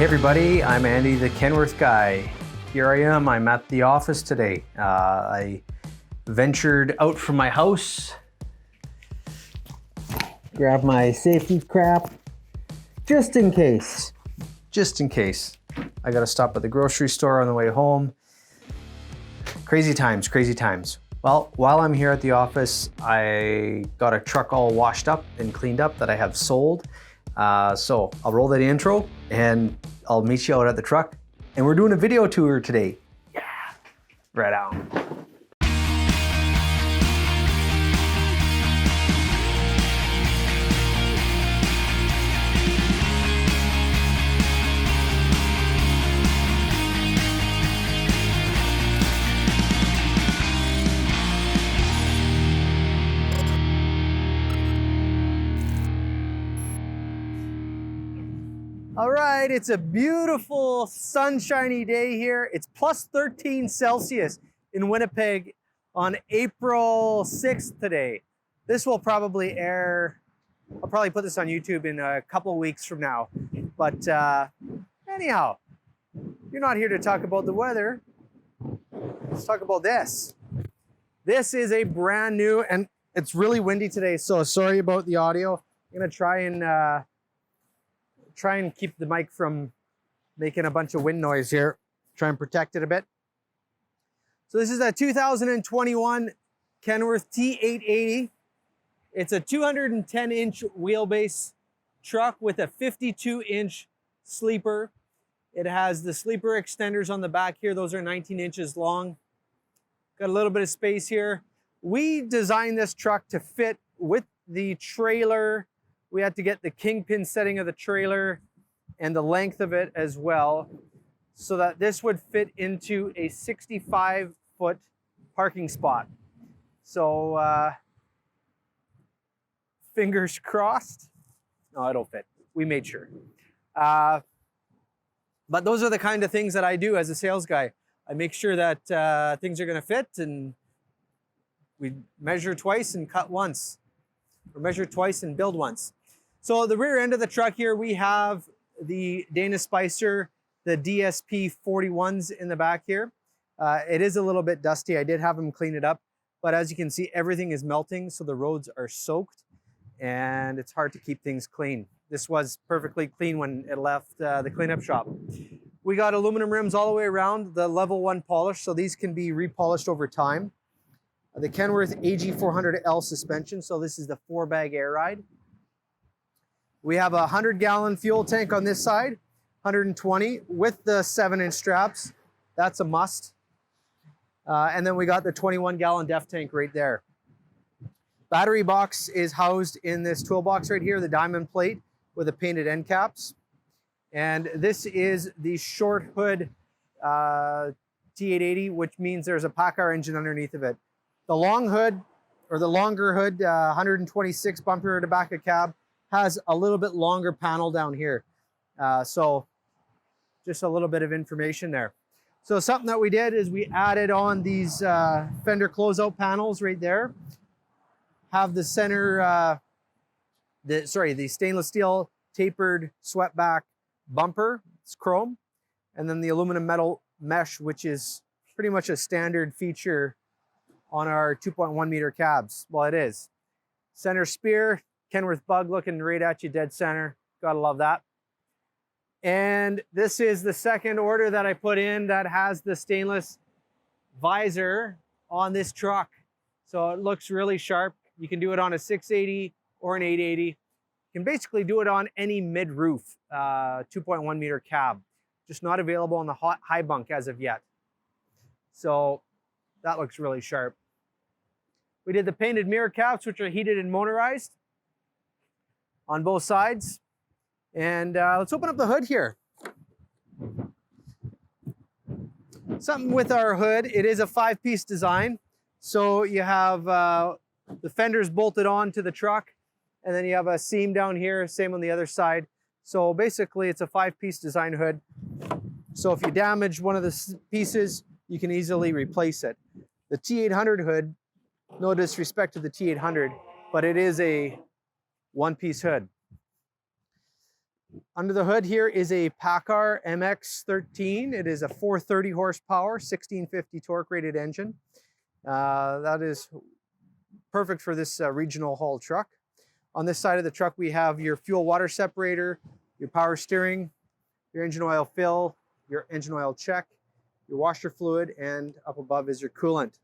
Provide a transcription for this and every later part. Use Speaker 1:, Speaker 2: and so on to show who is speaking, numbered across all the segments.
Speaker 1: everybody, I'm Andy the Kenworth Guy. Here I am, I'm at the office today. I ventured out from my house, grabbed my safety crap, just in case. I gotta stop at the grocery store on the way home. Crazy times, crazy times. Well, while I'm here at the office, I got a truck all washed up and cleaned up that I have sold. So I'll roll that intro and I'll meet you out at the truck. And we're doing a video tour today. Yeah, right on. All right, it's a beautiful sunshiny day here. It's plus 13 Celsius in Winnipeg on April 6th today. This will probably air, I'll probably put this on YouTube in a couple of weeks from now. But anyhow, you're not here to talk about the weather. Let's talk about this. This is a brand new, and it's really windy today, so sorry about the audio. I'm gonna try and keep the mic from making a bunch of wind noise here. Try and protect it a bit. So this is a 2021 Kenworth T880. It's a 210-inch wheelbase truck with a 52-inch sleeper. It has the sleeper extenders on the back here. Those are 19 inches long. Got a little bit of space here. We designed this truck to fit with the trailer. We had to get the kingpin setting of the trailer and the length of it as well, so that this would fit into a 65-foot parking spot. So fingers crossed. No, it'll fit. We made sure. But those are the kind of things that I do as a sales guy. I make sure that things are going to fit, and we measure twice and cut once, or measure twice and build once. So the rear end of the truck here, we have the Dana Spicer, the DSP 41s in the back here. It is a little bit dusty. I did have them clean it up, but as you can see, everything is melting, so the roads are soaked, and it's hard to keep things clean. This was perfectly clean when it left the cleanup shop. We got aluminum rims all the way around, the level 1 polish, so these can be repolished over time. The Kenworth AG400L suspension, so this is the 4-bag air ride. We have a 100-gallon fuel tank on this side, 120 with the 7-inch straps. That's a must. And then we got the 21-gallon DEF tank right there. Battery box is housed in this toolbox right here, the diamond plate with the painted end caps. And this is the short hood T880, which means there's a PACCAR engine underneath of it. The long hood, or the longer hood, 126 bumper to back of cab, has a little bit longer panel down here. So just a little bit of information there. So something that we did is we added on these fender closeout panels right there. Have the center, the stainless steel tapered swept-back bumper. It's chrome. And then the aluminum metal mesh, which is pretty much a standard feature on our 2.1 meter cabs. Well, it is. Center spear, Kenworth bug looking right at you, dead center. Gotta love that. And this is the second order that I put in that has the stainless visor on this truck. So it looks really sharp. You can do it on a 680 or an 880. You can basically do it on any mid-roof 2.1 meter cab. Just not available on the high bunk as of yet. So that looks really sharp. We did the painted mirror caps, which are heated and motorized on both sides. And let's open up the hood here. Something with our hood, it is a 5-piece design. So you have the fenders bolted on to the truck, and then you have a seam down here, same on the other side. So basically it's a 5-piece design hood. So if you damage one of the pieces, you can easily replace it. The T800 hood, no disrespect to the T800, but it is a 1-piece hood. Under the hood here is a PACCAR MX-13. It is a 430 horsepower, 1650 torque rated engine. That is perfect for this regional haul truck. On this side of the truck, we have your fuel water separator, your power steering, your engine oil fill, your engine oil check, your washer fluid, and up above is your coolant.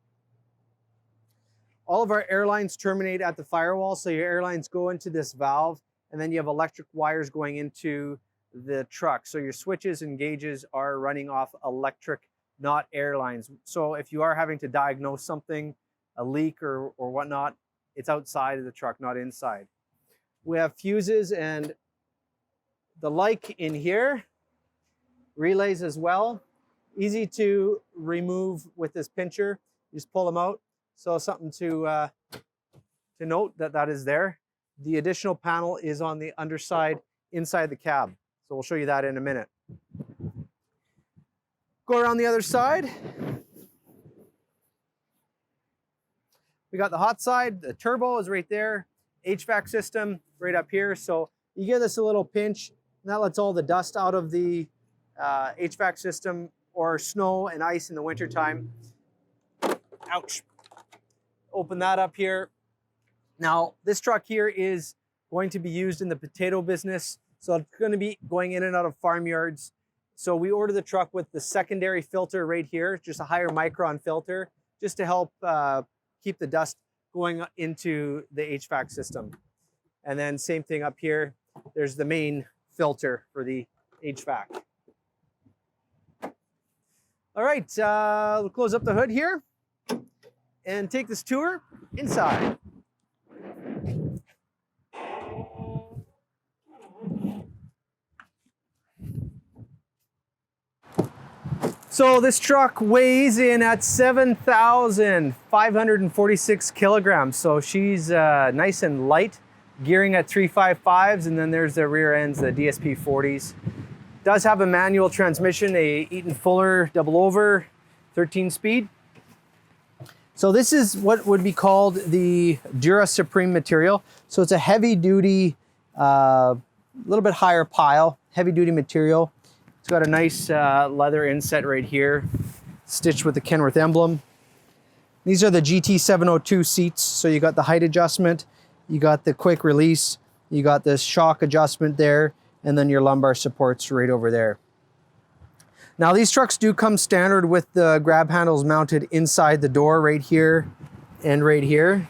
Speaker 1: All of our air lines terminate at the firewall, so your air lines go into this valve, and then you have electric wires going into the truck. So your switches and gauges are running off electric, not air lines. So if you are having to diagnose something, a leak or whatnot, it's outside of the truck, not inside. We have fuses and the like in here, relays as well. Easy to remove with this pincher. You just pull them out. So something to note that is there. The additional panel is on the underside inside the cab. So we'll show you that in a minute. Go around the other side. We got the hot side. The turbo is right there. HVAC system right up here. So you give this a little pinch, and that lets all the dust out of the HVAC system or snow and ice in the wintertime. Ouch. Open that up here. Now, this truck here is going to be used in the potato business. So it's going to be going in and out of farmyards. So we ordered the truck with the secondary filter right here, just a higher micron filter, just to help keep the dust going into the HVAC system. And then same thing up here. There's the main filter for the HVAC. All right, we'll close up the hood here and take this tour inside. So this truck weighs in at 7,546 kilograms. So she's nice and light, gearing at 355s, and then there's the rear ends, the DSP 40s. Does have a manual transmission, a Eaton Fuller double over, 13-speed. So this is what would be called the Dura Supreme material. So it's a heavy-duty, little bit higher pile, heavy-duty material. It's got a nice leather inset right here, stitched with the Kenworth emblem. These are the GT702 seats. So you got the height adjustment, you got the quick release, you got this shock adjustment there, and then your lumbar supports right over there. Now these trucks do come standard with the grab handles mounted inside the door right here and right here.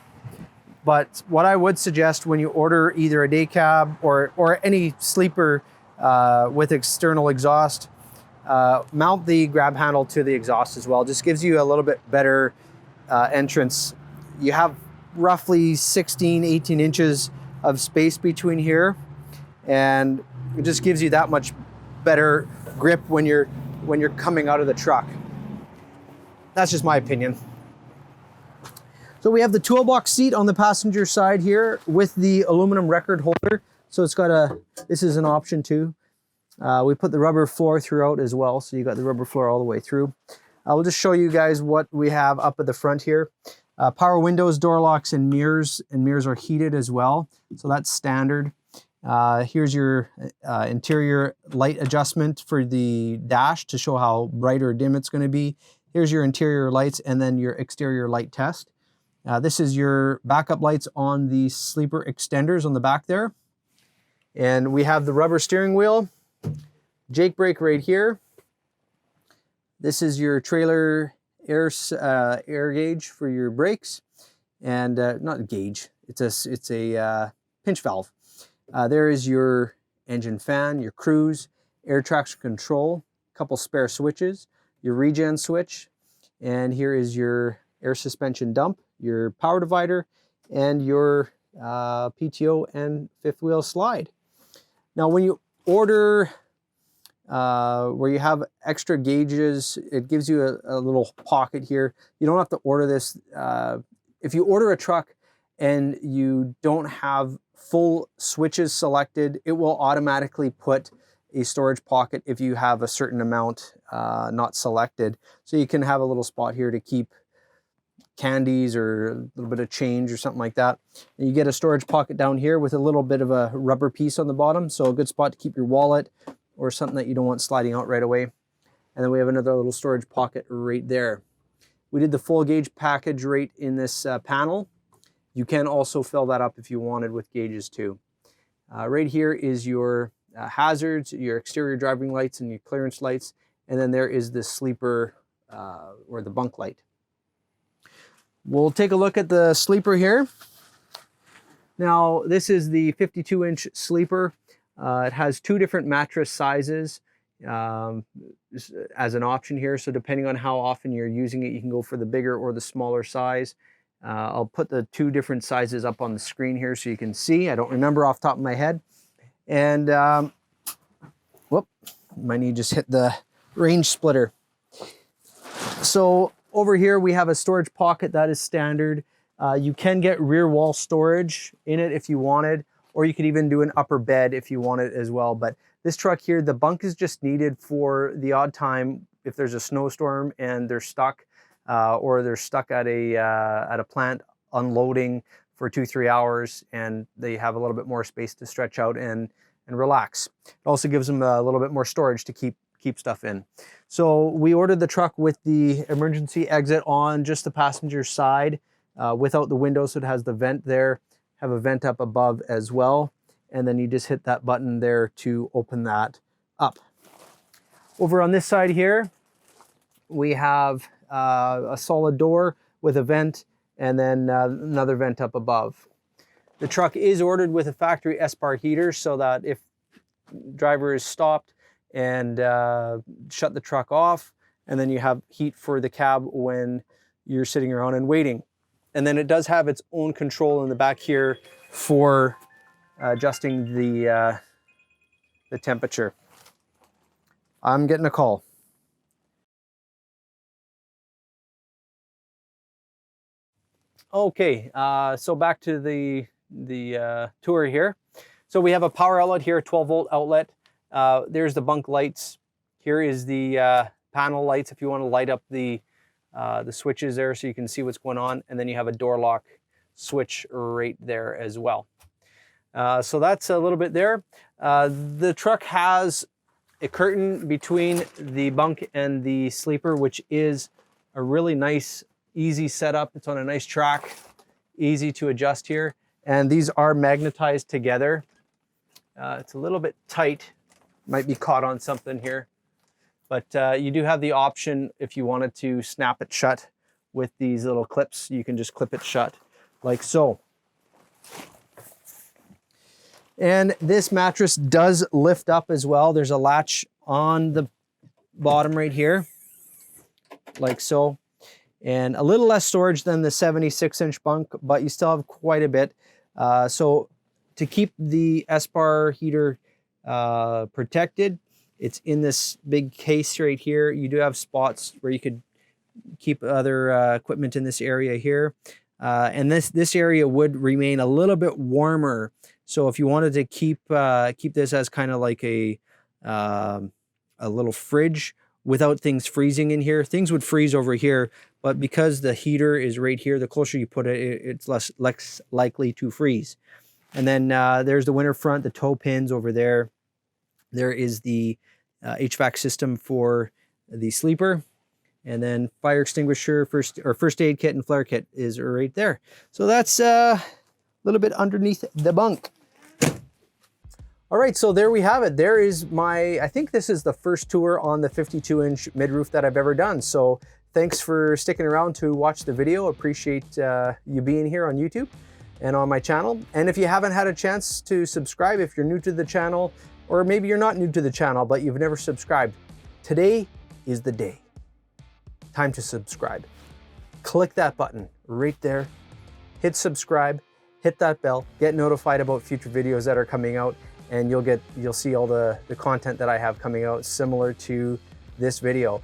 Speaker 1: But what I would suggest when you order either a day cab or any sleeper with external exhaust, mount the grab handle to the exhaust as well. Just gives you a little bit better entrance. You have roughly 16, 18 inches of space between here, and it just gives you that much better grip when you're coming out of the truck. That's just my opinion. So we have the toolbox seat on the passenger side here with the aluminum record holder. So it's got this is an option too. We put the rubber floor throughout as well. So you got the rubber floor all the way through. We'll just show you guys what we have up at the front here. Power windows, door locks, and mirrors are heated as well. So that's standard. Here's your interior light adjustment for the dash to show how bright or dim it's going to be. Here's your interior lights and then your exterior light test. This is your backup lights on the sleeper extenders on the back there. And we have the rubber steering wheel, Jake brake right here. This is your trailer air gauge for your brakes, and not gauge. It's a pinch valve. There is your engine fan, your cruise, air traction control, a couple spare switches, your regen switch, and here is your air suspension dump, your power divider, and your PTO and fifth wheel slide. Now when you order where you have extra gauges, it gives you a little pocket here. You don't have to order this. If you order a truck and you don't have full switches selected, it will automatically put a storage pocket if you have a certain amount not selected. So you can have a little spot here to keep candies or a little bit of change or something like that. And you get a storage pocket down here with a little bit of a rubber piece on the bottom, so a good spot to keep your wallet or something that you don't want sliding out right away. And then we have another little storage pocket right there. We did the full gauge package right in this panel. You can also fill that up if you wanted with gauges too. Right here is your hazards, your exterior driving lights and your clearance lights. And then there is the sleeper or the bunk light. We'll take a look at the sleeper here. Now, this is the 52-inch sleeper. It has two different mattress sizes as an option here. So depending on how often you're using it, you can go for the bigger or the smaller size. I'll put the two different sizes up on the screen here so you can see. I don't remember off the top of my head. And, whoop, my knee just hit the range splitter. So over here we have a storage pocket that is standard. You can get rear wall storage in it if you wanted, or you could even do an upper bed if you wanted as well. But this truck here, the bunk is just needed for the odd time if there's a snowstorm and they're stuck, or they're stuck at a plant unloading for 2-3 hours and they have a little bit more space to stretch out and relax. It also gives them a little bit more storage to keep stuff in. So we ordered the truck with the emergency exit on just the passenger side without the window, so it has the vent there, have a vent up above as well, and then you just hit that button there to open that up. Over on this side here, we have a solid door with a vent and then another vent up above. The truck is ordered with a factory S-bar heater so that if driver is stopped and shut the truck off, and then you have heat for the cab when you're sitting around and waiting. And then it does have its own control in the back here for adjusting the temperature. I'm getting a call. Okay, so back to the tour here. So we have a power outlet here, 12-volt outlet. There's the bunk lights. Here is the panel lights if you want to light up the switches there so you can see what's going on. And then you have a door lock switch right there as well. So that's a little bit there. The truck has a curtain between the bunk and the sleeper, which is a really nice, easy setup. It's on a nice track, easy to adjust here. And these are magnetized together. It's a little bit tight, might be caught on something here. But you do have the option if you wanted to snap it shut with these little clips. You can just clip it shut like so. And this mattress does lift up as well. There's a latch on the bottom right here, like so. And a little less storage than the 76-inch bunk, but you still have quite a bit. So to keep the S-bar heater protected, it's in this big case right here. You do have spots where you could keep other equipment in this area here. And this area would remain a little bit warmer. So if you wanted to keep this as kind of like a little fridge without things freezing in here, things would freeze over here. But because the heater is right here, the closer you put it, it's less likely to freeze. And then there's the winter front, the toe pins over there. There is the HVAC system for the sleeper, and then fire extinguisher, first aid kit and flare kit is right there. So that's a little bit underneath the bunk. All right, so there we have it. There is I think this is the first tour on the 52-inch mid-roof that I've ever done. So thanks for sticking around to watch the video. Appreciate you being here on YouTube and on my channel. And if you haven't had a chance to subscribe, if you're new to the channel, or maybe you're not new to the channel, but you've never subscribed, today is the day. Time to subscribe. Click that button right there, hit subscribe, hit that bell, get notified about future videos that are coming out, and you'll see all the content that I have coming out similar to this video.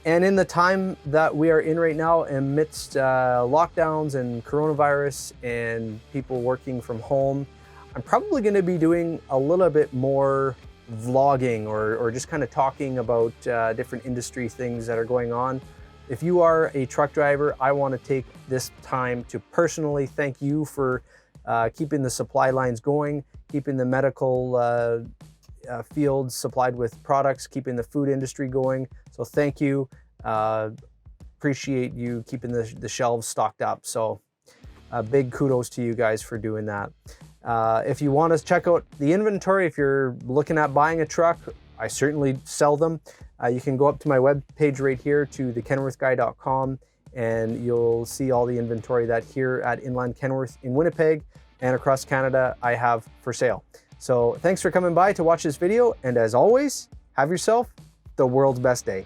Speaker 1: And in the time that we are in right now, amidst lockdowns and coronavirus and people working from home, I'm probably going to be doing a little bit more vlogging or just kind of talking about different industry things that are going on. if you are a truck driver, I want to take this time to personally thank you for keeping the supply lines going, keeping the medical fields supplied with products, keeping the food industry going. So thank you. Appreciate you keeping the shelves stocked up. So big kudos to you guys for doing that. If you want to check out the inventory, if you're looking at buying a truck, I certainly sell them. You can go up to my web page right here to thekenworthguy.com, and you'll see all the inventory that here at Inland Kenworth in Winnipeg and across Canada I have for sale. So thanks for coming by to watch this video, and as always, have yourself the world's best day.